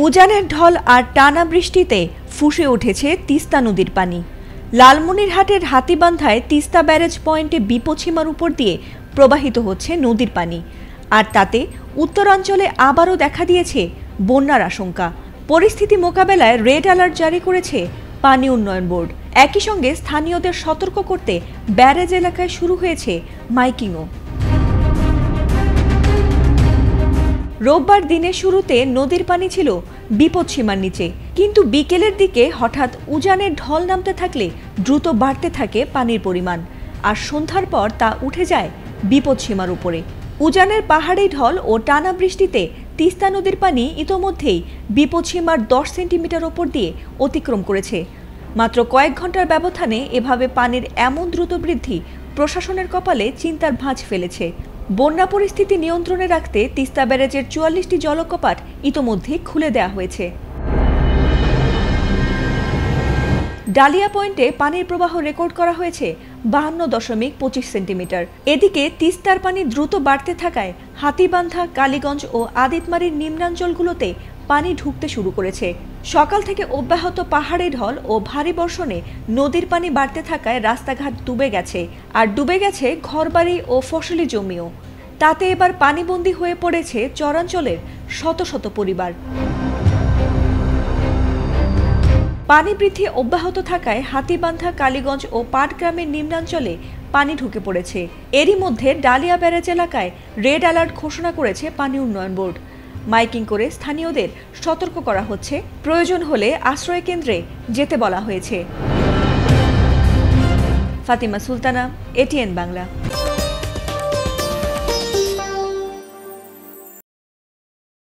উজানের ঢল আর টানা বৃষ্টিতে ফুঁসে উঠেছে তিস্তা নদীর পানি। লালমনিরহাটের হাতীবান্ধায় তিস্তা ব্যারেজ পয়েন্টে বিপদসীমার উপর দিয়ে প্রবাহিত হচ্ছে নদীর পানি, আর তাতে উত্তরাঞ্চলে আবারও দেখা দিয়েছে বন্যার আশঙ্কা। পরিস্থিতি মোকাবেলায় রেড অ্যালার্ট জারি করেছে পানি উন্নয়ন বোর্ড। একই সঙ্গে স্থানীয়দের সতর্ক করতে ব্যারেজ এলাকায় শুরু হয়েছে মাইকিংও। রোববার দিনের শুরুতে নদীর পানি ছিল বিপদসীমার নিচে, কিন্তু বিকেলের দিকে হঠাৎ উজানের ঢল নামতে থাকলে দ্রুত বাড়তে থাকে পানির পরিমাণ, আর সন্ধ্যার পর তা উঠে যায় বিপদসীমার উপরে। উজানের পাহাড়ি ঢল ও টানা বৃষ্টিতে তিস্তা নদীর পানি ইতোমধ্যেই বিপদসীমার 10 সেন্টিমিটার ওপর দিয়ে অতিক্রম করেছে। মাত্র কয়েক ঘন্টার ব্যবধানে এভাবে পানির এমন দ্রুত বৃদ্ধি প্রশাসনের কপালে চিন্তার ভাঁজ ফেলেছে। বন্যা পরিস্থিতি নিয়ন্ত্রণে রাখতে তিস্তা ব্যারেজের 44টি জলকপাট ইতোমধ্যেই খুলে দেওয়া হয়েছে। ডালিয়া পয়েন্টে পানির প্রবাহ রেকর্ড করা হয়েছে 52.25 সেন্টিমিটার। এদিকে তিস্তার পানি দ্রুত বাড়তে থাকায় হাতীবান্ধা, কালীগঞ্জ ও আদিতমারির নিম্নাঞ্চলগুলোতে পানি ঢুকতে শুরু করেছে। সকাল থেকে অব্যাহত পাহাড়ি ঢল ও ভারী বর্ষণে নদীর পানি বাড়তে থাকায় রাস্তাঘাট ডুবে গেছে, আর ডুবে গেছে ঘরবাড়ি ও ফসলি জমিও। তাতে এবার পানিবন্দী হয়ে পড়েছে চরাঞ্চলের শত শত পরিবার। পানি বৃদ্ধি অব্যাহত থাকায় হাতীবান্ধা, কালীগঞ্জ ও পাটগ্রামের নিম্নাঞ্চলে পানি ঢুকে পড়েছে। এরই মধ্যে ডালিয়া ব্যারেজ এলাকায় রেড অ্যালার্ট ঘোষণা করেছে পানি উন্নয়ন বোর্ড। মাইকিং করে স্থানীয়দের সতর্ক করা হচ্ছে, প্রয়োজন হলে আশ্রয় কেন্দ্রে যেতে বলা হয়েছে। ফাতিমা সুলতানা, এটিএন বাংলা।